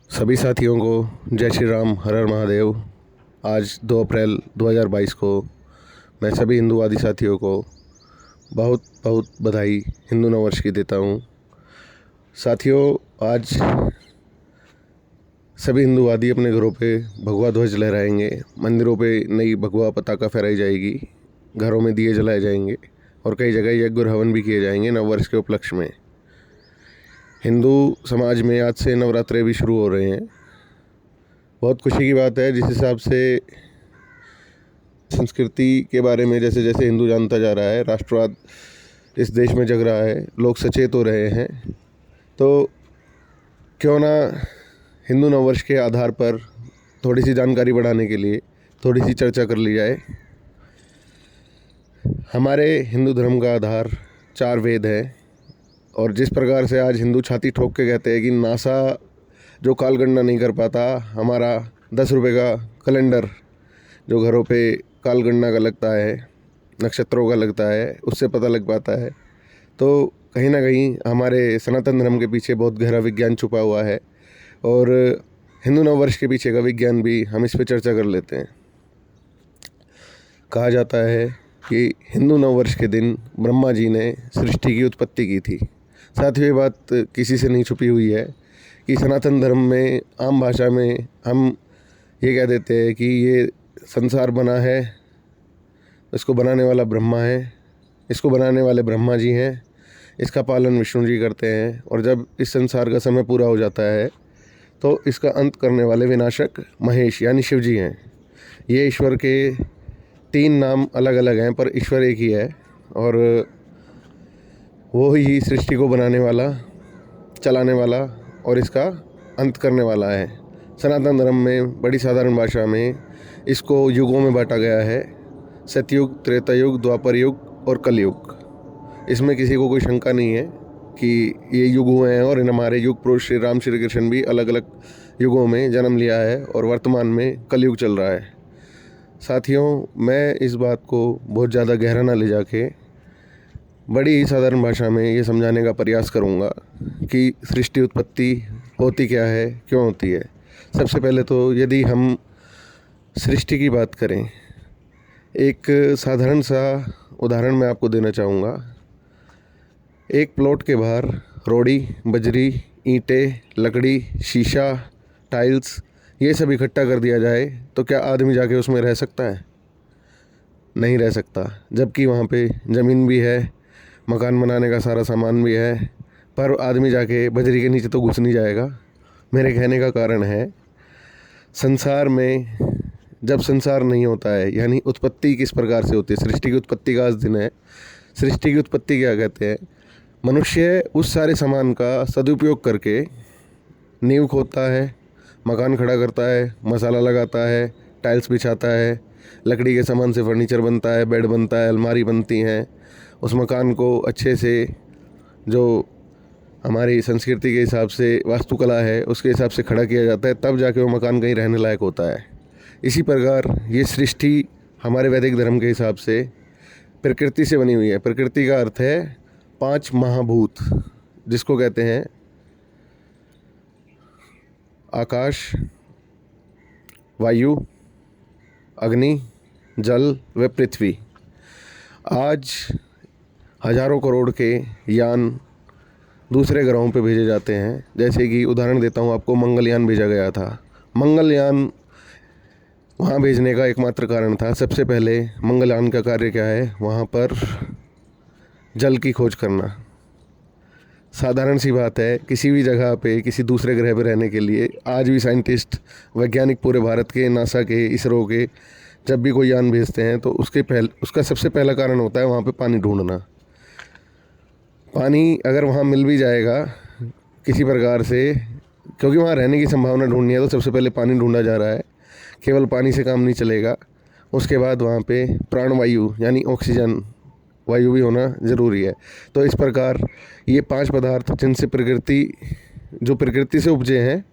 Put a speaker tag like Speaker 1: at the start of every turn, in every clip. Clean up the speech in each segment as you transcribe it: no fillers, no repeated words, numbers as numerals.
Speaker 1: सभी साथियों को जय श्री राम, हर हर महादेव। आज 2 अप्रैल 2022 को मैं सभी हिंदूवादी साथियों को बहुत बहुत बधाई हिंदू नववर्ष की देता हूँ। साथियों, आज सभी हिंदूवादी अपने घरों पे भगवा ध्वज लहराएंगे, मंदिरों पे नई भगवा पताका फहराई जाएगी, घरों में दिए जलाए जाएंगे और कई जगह यज्ञ और हवन भी किए जाएंगे नववर्ष के उपलक्ष्य में। हिंदू समाज में आज से नवरात्रे भी शुरू हो रहे हैं। बहुत खुशी की बात है, जिस हिसाब से संस्कृति के बारे में जैसे जैसे हिंदू जानता जा रहा है, राष्ट्रवाद इस देश में जग रहा है, लोग सचेत हो रहे हैं। तो क्यों ना हिंदू नववर्ष के आधार पर थोड़ी सी जानकारी बढ़ाने के लिए थोड़ी सी चर्चा कर ली जाए। हमारे हिंदू धर्म का आधार 4 वेद है और जिस प्रकार से आज हिंदू छाती ठोक के कहते हैं कि नासा जो कालगणना नहीं कर पाता, हमारा 10 रुपये का कैलेंडर जो घरों पे कालगणना का लगता है, नक्षत्रों का लगता है, उससे पता लग पाता है। तो कहीं ना कहीं हमारे सनातन धर्म के पीछे बहुत गहरा विज्ञान छुपा हुआ है और हिंदू नववर्ष के पीछे का विज्ञान भी हम इस पर चर्चा कर लेते हैं। कहा जाता है कि हिंदू नववर्ष के दिन ब्रह्मा जी ने सृष्टि की उत्पत्ति की थी। साथ ही ये बात किसी से नहीं छुपी हुई है कि सनातन धर्म में आम भाषा में हम ये कह देते हैं कि ये संसार बना है, इसको बनाने वाला ब्रह्मा है, इसको बनाने वाले ब्रह्मा जी हैं, इसका पालन विष्णु जी करते हैं और जब इस संसार का समय पूरा हो जाता है तो इसका अंत करने वाले विनाशक महेश यानी शिव जी हैं। ये ईश्वर के 3 नाम अलग अलग हैं पर ईश्वर एक ही है और वो ही सृष्टि को बनाने वाला, चलाने वाला और इसका अंत करने वाला है। सनातन धर्म में बड़ी साधारण भाषा में इसको युगों में बांटा गया है, सतयुग, त्रेता युग, द्वापर युग और कलयुग। इसमें किसी को कोई शंका नहीं है कि ये युग हुए हैं और इन हमारे युग पुरुष श्री राम श्री कृष्ण भी अलग अलग युगों में जन्म लिया है और वर्तमान में कलयुग चल रहा है। साथियों, मैं इस बात को बहुत ज़्यादा गहरा ना ले जाके बड़ी ही साधारण भाषा में ये समझाने का प्रयास करूँगा कि सृष्टि उत्पत्ति होती क्या है, क्यों होती है। सबसे पहले तो यदि हम सृष्टि की बात करें, एक साधारण सा उदाहरण मैं आपको देना चाहूँगा। एक प्लॉट के बाहर रोड़ी, बजरी, ईंटें, लकड़ी, शीशा, टाइल्स ये सब इकट्ठा कर दिया जाए तो क्या आदमी जाके उसमें रह सकता है? नहीं रह सकता। जबकि वहाँ पे ज़मीन भी है, मकान बनाने का सारा सामान भी है, पर आदमी जाके बजरी के नीचे तो घुस नहीं जाएगा। मेरे कहने का कारण है, संसार में जब संसार नहीं होता है यानी उत्पत्ति किस प्रकार से होती है, सृष्टि की उत्पत्ति का आज दिन है। सृष्टि की उत्पत्ति क्या कहते हैं? मनुष्य उस सारे सामान का सदुपयोग करके नींव खोदता है, मकान खड़ा करता है, मसाला लगाता है, टाइल्स बिछाता है, लकड़ी के सामान से फर्नीचर बनता है, बेड बनता है, अलमारी बनती हैं। उस मकान को अच्छे से जो हमारी संस्कृति के हिसाब से वास्तुकला है उसके हिसाब से खड़ा किया जाता है, तब जाके वो मकान कहीं रहने लायक होता है। इसी प्रकार ये सृष्टि हमारे वैदिक धर्म के हिसाब से प्रकृति से बनी हुई है। प्रकृति का अर्थ है 5 महाभूत, जिसको कहते हैं आकाश, वायु, अग्नि, जल व पृथ्वी। आज हजारों करोड़ के यान दूसरे ग्रहों पे भेजे जाते हैं। जैसे कि उदाहरण देता हूँ आपको, मंगलयान भेजा गया था। मंगलयान वहाँ भेजने का एकमात्र कारण था, सबसे पहले मंगलयान का कार्य क्या है, वहाँ पर जल की खोज करना। साधारण सी बात है, किसी भी जगह पे किसी दूसरे ग्रह पे रहने के लिए आज भी साइंटिस्ट, वैज्ञानिक पूरे भारत के, नासा के, इसरो के जब भी कोई यान भेजते हैं तो उसका सबसे पहला कारण होता है वहाँ पे पानी ढूंढना। पानी अगर वहाँ मिल भी जाएगा किसी प्रकार से, क्योंकि वहाँ रहने की संभावना ढूंढनी है, तो सबसे पहले पानी ढूंढा जा रहा है। केवल पानी से काम नहीं चलेगा, उसके बाद वहाँ पे प्राणवायु यानी ऑक्सीजन वायु भी होना ज़रूरी है। तो इस प्रकार ये 5 पदार्थ जिनसे प्रकृति से उपजे हैं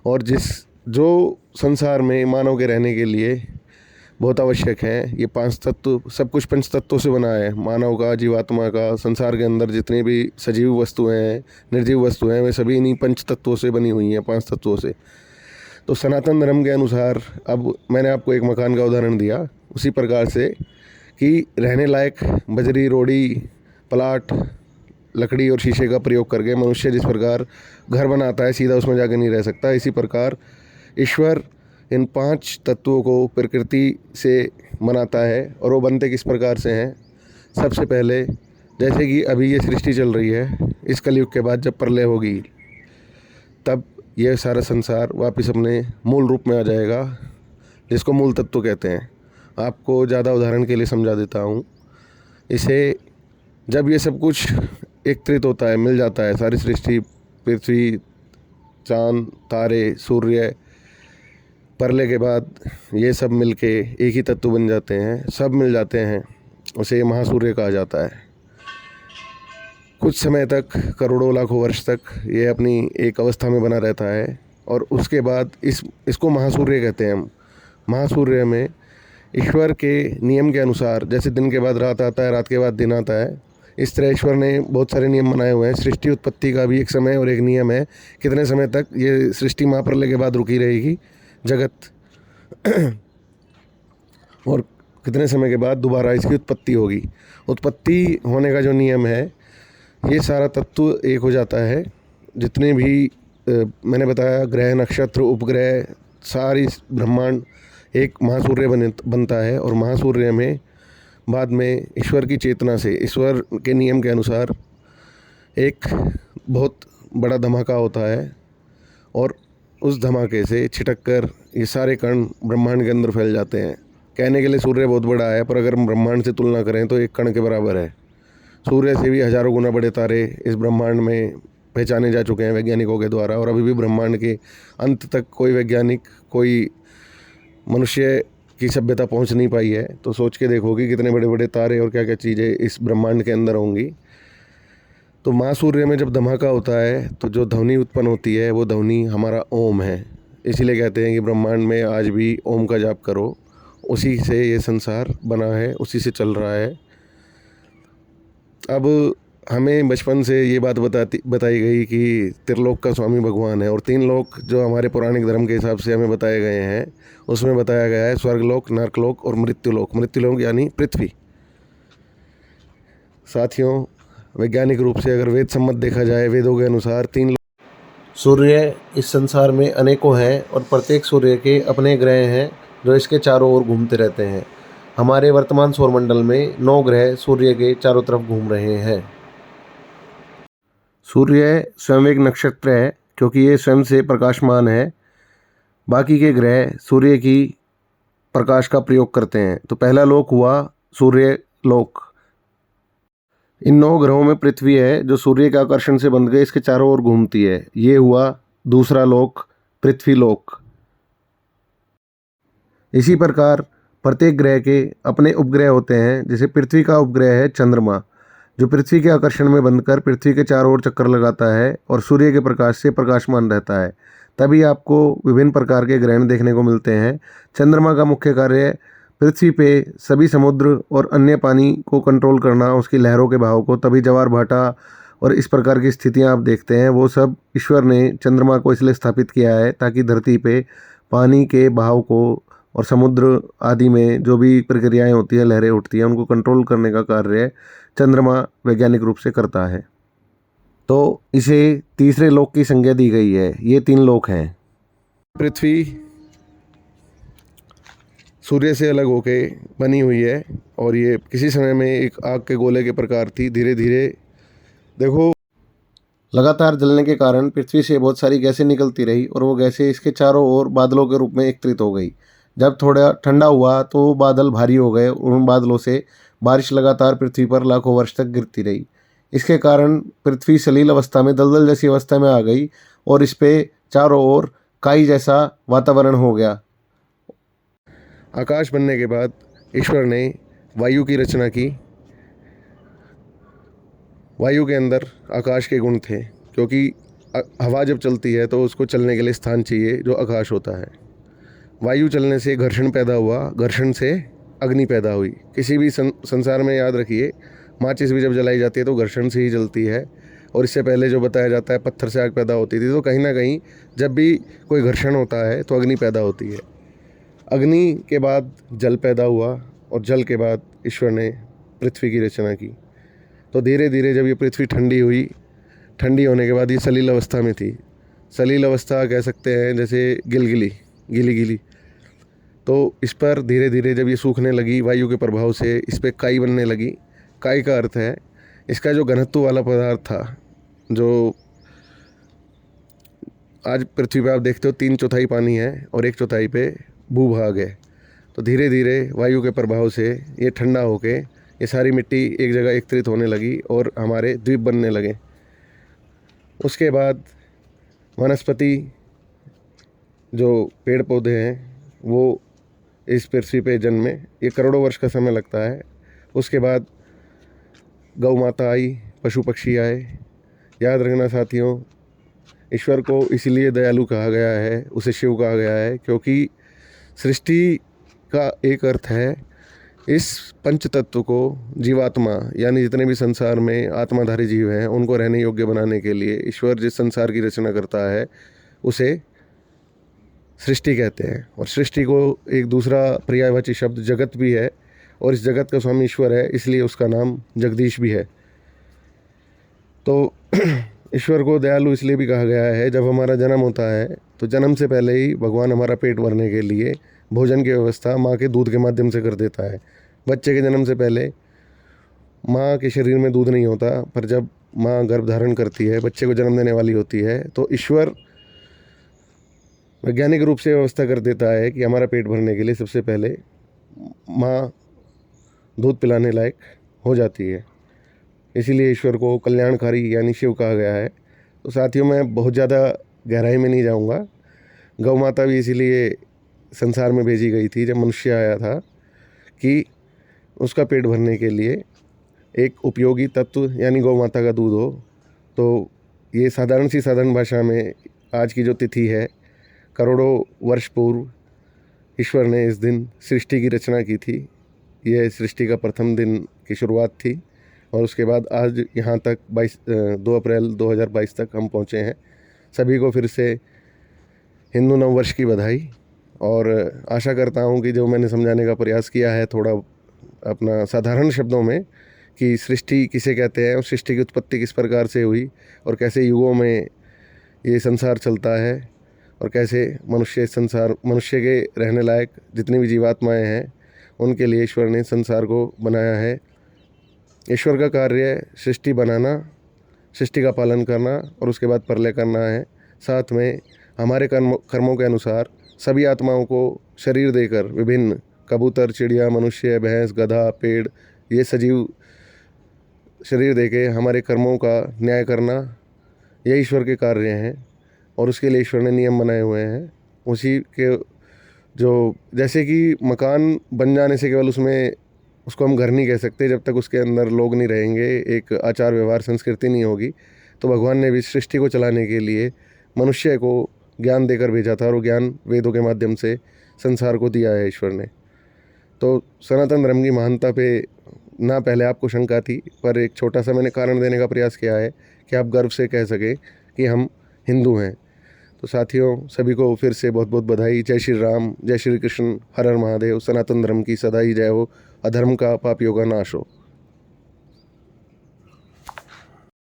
Speaker 1: और जो संसार में मानव के रहने के लिए बहुत आवश्यक हैं। ये 5 तत्व, सब कुछ पंच तत्वों से बना है। मानव का, जीवात्मा का, संसार के अंदर जितनी भी सजीव वस्तुएं हैं, निर्जीव वस्तुएं हैं, वे सभी इन्हीं पंच तत्वों से बनी हुई हैं, 5 तत्वों से। तो सनातन धर्म के अनुसार, अब मैंने आपको एक मकान का उदाहरण दिया, उसी प्रकार से कि रहने लायक बजरी, रोड़ी, पलाट, लकड़ी और शीशे का प्रयोग करके मनुष्य जिस प्रकार घर बनाता है, सीधा उसमें जाकर नहीं रह सकता, इसी प्रकार ईश्वर इन 5 तत्वों को प्रकृति से बनाता है। और वो बनते किस प्रकार से हैं? सबसे पहले, जैसे कि अभी ये सृष्टि चल रही है, इस कलयुग के बाद जब प्रलय होगी, तब यह सारा संसार वापस अपने मूल रूप में आ जाएगा, जिसको मूल तत्व कहते हैं। आपको ज़्यादा उदाहरण के लिए समझा देता हूँ इसे। जब ये सब कुछ एकत्रित होता है, मिल जाता है, सारी सृष्टि, पृथ्वी, चाँद, तारे, सूर्य, प्रलय के बाद ये सब मिलके एक ही तत्व बन जाते हैं, सब मिल जाते हैं, उसे महासूर्य कहा जाता है। कुछ समय तक, करोड़ों लाखों वर्ष तक ये अपनी एक अवस्था में बना रहता है, और उसके बाद इसको महासूर्य कहते हैं हम। महासूर्य में ईश्वर के नियम के अनुसार, जैसे दिन के बाद रात आता है, रात के बाद दिन आता है, इस तरह ईश्वर ने बहुत सारे नियम बनाए हुए हैं। सृष्टि उत्पत्ति का भी एक समय और एक नियम है, कितने समय तक ये सृष्टि महाप्रलय के बाद रुकी रहेगी जगत और कितने समय के बाद दोबारा इसकी उत्पत्ति होगी। उत्पत्ति होने का जो नियम है, ये सारा तत्व एक हो जाता है। जितने भी मैंने बताया, ग्रह, नक्षत्र, उपग्रह, सारी ब्रह्मांड एक महासूर्य बनता है। और महासूर्य में बाद में ईश्वर की चेतना से, ईश्वर के नियम के अनुसार एक बहुत बड़ा धमाका होता है, और उस धमाके से छिटक कर ये सारे कण ब्रह्मांड के अंदर फैल जाते हैं। कहने के लिए सूर्य बहुत बड़ा है, पर अगर हम ब्रह्मांड से तुलना करें तो एक कण के बराबर है। सूर्य से भी हजारों गुना बड़े तारे इस ब्रह्मांड में पहचाने जा चुके हैं वैज्ञानिकों के द्वारा, और अभी भी ब्रह्मांड के अंत तक कोई वैज्ञानिक, कोई मनुष्य की सभ्यता पहुंच नहीं पाई है। तो सोच के देखो कि कितने बड़े बड़े तारे और क्या क्या चीज़ें इस ब्रह्मांड के अंदर होंगी। तो महासूर्य में जब धमाका होता है, तो जो ध्वनि उत्पन्न होती है, वो ध्वनि हमारा ओम है। इसीलिए कहते हैं कि ब्रह्मांड में आज भी ओम का जाप करो, उसी से ये संसार बना है, उसी से चल रहा है। अब हमें बचपन से ये बात बताई गई कि त्रिलोक का स्वामी भगवान है, और 3 लोक जो हमारे पौराणिक धर्म के हिसाब से हमें बताए गए हैं, उसमें बताया गया है स्वर्गलोक, नरकलोक और मृत्युलोक। मृत्युलोक यानी पृथ्वी। साथियों, वैज्ञानिक रूप से अगर वेद सम्मत देखा जाए, वेदों के अनुसार 3 लोक। सूर्य इस संसार में अनेकों हैं, और प्रत्येक सूर्य के अपने ग्रह हैं जो इसके चारों ओर घूमते रहते हैं। हमारे वर्तमान सौरमंडल में 9 ग्रह सूर्य के चारों तरफ घूम रहे हैं। सूर्य स्वयं एक नक्षत्र है, क्योंकि ये स्वयं से प्रकाशमान है। बाकी के ग्रह सूर्य की प्रकाश का प्रयोग करते हैं। तो पहला लोक हुआ सूर्य लोक। इन 9 ग्रहों में पृथ्वी है, जो सूर्य के आकर्षण से बंध गए इसके चारों ओर घूमती है। ये हुआ दूसरा लोक, पृथ्वी लोक। इसी प्रकार प्रत्येक ग्रह के अपने उपग्रह होते हैं। जैसे पृथ्वी का उपग्रह है चंद्रमा, जो पृथ्वी के आकर्षण में बंधकर पृथ्वी के चारों ओर चक्कर लगाता है और सूर्य के प्रकाश से प्रकाशमान रहता है। तभी आपको विभिन्न प्रकार के ग्रहण देखने को मिलते हैं। चंद्रमा का मुख्य कार्य पृथ्वी पे सभी समुद्र और अन्य पानी को कंट्रोल करना, उसकी लहरों के बहाव को। तभी ज्वार भाटा और इस प्रकार की स्थितियां आप देखते हैं, वो सब ईश्वर ने चंद्रमा को इसलिए स्थापित किया है, ताकि धरती पे पानी के बहाव को और समुद्र आदि में जो भी प्रक्रियाएं होती है, लहरें उठती हैं, उनको कंट्रोल करने का कार्य चंद्रमा वैज्ञानिक रूप से करता है। तो इसे तीसरे लोक की संज्ञा दी गई है। ये 3 लोक हैं। पृथ्वी सूर्य से अलग होके बनी हुई है, और ये किसी समय में एक आग के गोले के प्रकार थी। धीरे धीरे देखो, लगातार जलने के कारण पृथ्वी से बहुत सारी गैसें निकलती रही, और वो गैसें इसके चारों ओर बादलों के रूप में एकत्रित हो गई। जब थोड़ा ठंडा हुआ तो बादल भारी हो गए, उन बादलों से बारिश लगातार पृथ्वी पर लाखों वर्ष तक गिरती रही। इसके कारण पृथ्वी सलील अवस्था में, दलदल जैसी अवस्था में आ गई, और इस पे चारों ओर काई जैसा वातावरण हो गया। आकाश बनने के बाद ईश्वर ने वायु की रचना की। वायु के अंदर आकाश के गुण थे, क्योंकि हवा जब चलती है तो उसको चलने के लिए स्थान चाहिए, जो आकाश होता है। वायु चलने से घर्षण पैदा हुआ, घर्षण से अग्नि पैदा हुई। किसी भी संसार में याद रखिए, माचिस भी जब जलाई जाती है तो घर्षण से ही जलती है। और इससे पहले जो बताया जाता है पत्थर से आग पैदा होती थी, तो कहीं ना कहीं जब भी कोई घर्षण होता है तो अग्नि पैदा होती है। अग्नि के बाद जल पैदा हुआ और जल के बाद ईश्वर ने पृथ्वी की रचना की। तो धीरे धीरे जब ये पृथ्वी ठंडी हुई, ठंडी होने के बाद ये सलील अवस्था में थी। सलील अवस्था कह सकते हैं जैसे गिलगिली, गीली गीली। तो इस पर धीरे धीरे जब ये सूखने लगी वायु के प्रभाव से, इस पर काई बनने लगी। काई का अर्थ है इसका जो घनत्व वाला पदार्थ था, जो आज पृथ्वी पे आप देखते हो 3/4 पानी है और 1/4 पे भूभाग है। तो धीरे धीरे वायु के प्रभाव से ये ठंडा होके ये सारी मिट्टी एक जगह एकत्रित होने लगी और हमारे द्वीप बनने लगे। उसके बाद वनस्पति, जो पेड़ पौधे हैं, वो इस पृथ्वी पे जन्मे। ये करोड़ों वर्ष का समय लगता है। उसके बाद गौ माता आई, पशु पक्षी आए। याद रखना साथियों, ईश्वर को इसलिए दयालु कहा गया है, उसे शिव कहा गया है, क्योंकि सृष्टि का एक अर्थ है इस पंच तत्व को जीवात्मा यानी जितने भी संसार में आत्माधारी जीव हैं उनको रहने योग्य बनाने के लिए ईश्वर जिस संसार की रचना करता है उसे सृष्टि कहते हैं। और सृष्टि को एक दूसरा पर्यायवाची शब्द जगत भी है, और इस जगत का स्वामी ईश्वर है, इसलिए उसका नाम जगदीश भी है। तो ईश्वर को दयालु इसलिए भी कहा गया है, जब हमारा जन्म होता है तो जन्म से पहले ही भगवान हमारा पेट भरने के लिए भोजन की व्यवस्था माँ के दूध के माध्यम से कर देता है। बच्चे के जन्म से पहले माँ के शरीर में दूध नहीं होता, पर जब माँ गर्भ धारण करती है, बच्चे को जन्म देने वाली होती है, तो ईश्वर वैज्ञानिक रूप से व्यवस्था कर देता है कि हमारा पेट भरने के लिए सबसे पहले माँ दूध पिलाने लायक हो जाती है। इसीलिए ईश्वर को कल्याणकारी यानी शिव कहा गया है। तो साथियों, मैं बहुत ज़्यादा गहराई में नहीं जाऊँगा। गौ माता भी इसीलिए संसार में भेजी गई थी जब मनुष्य आया था, कि उसका पेट भरने के लिए एक उपयोगी तत्व यानी गौ माता का दूध हो। तो ये साधारण भाषा में आज की जो तिथि है, करोड़ों वर्ष पूर्व ईश्वर ने इस दिन सृष्टि की रचना की थी। यह सृष्टि का प्रथम दिन की शुरुआत थी, और उसके बाद आज यहाँ तक 2 अप्रैल 2022 तक हम पहुँचे हैं। सभी को फिर से हिंदू नव वर्ष की बधाई, और आशा करता हूँ कि जो मैंने समझाने का प्रयास किया है थोड़ा अपना साधारण शब्दों में, कि सृष्टि किसे कहते हैं और सृष्टि की उत्पत्ति किस प्रकार से हुई, और कैसे युगों में ये संसार चलता है, और कैसे मनुष्य के रहने लायक जितनी भी जीवात्माएं हैं उनके लिए ईश्वर ने संसार को बनाया है। ईश्वर का कार्य सृष्टि बनाना, सृष्टि का पालन करना और उसके बाद प्रलय करना है। साथ में हमारे कर्मों के अनुसार सभी आत्माओं को शरीर देकर विभिन्न कबूतर, चिड़िया, मनुष्य, भैंस, गधा, पेड़, ये सजीव शरीर देके हमारे कर्मों का न्याय करना, ये ईश्वर के कार्य हैं। और उसके लिए ईश्वर ने नियम बनाए हुए हैं। उसी के जो, जैसे कि मकान बन जाने से केवल उसको हम घर नहीं कह सकते जब तक उसके अंदर लोग नहीं रहेंगे, एक आचार व्यवहार संस्कृति नहीं होगी। तो भगवान ने भी सृष्टि को चलाने के लिए मनुष्य को ज्ञान देकर भेजा था, और वो ज्ञान वेदों के माध्यम से संसार को दिया है ईश्वर ने। तो सनातन धर्म की महानता पे ना पहले आपको शंका थी, पर एक छोटा सा मैंने कारण देने का प्रयास किया है कि आप गर्व से कह सकें कि हम हिंदू हैं। तो साथियों, सभी को फिर से बहुत बहुत बधाई। जय श्री राम, जय श्री कृष्ण, हर हर महादेव। सनातन धर्म की सदा ही जय हो, अधर्म का, पापियों का नाश हो।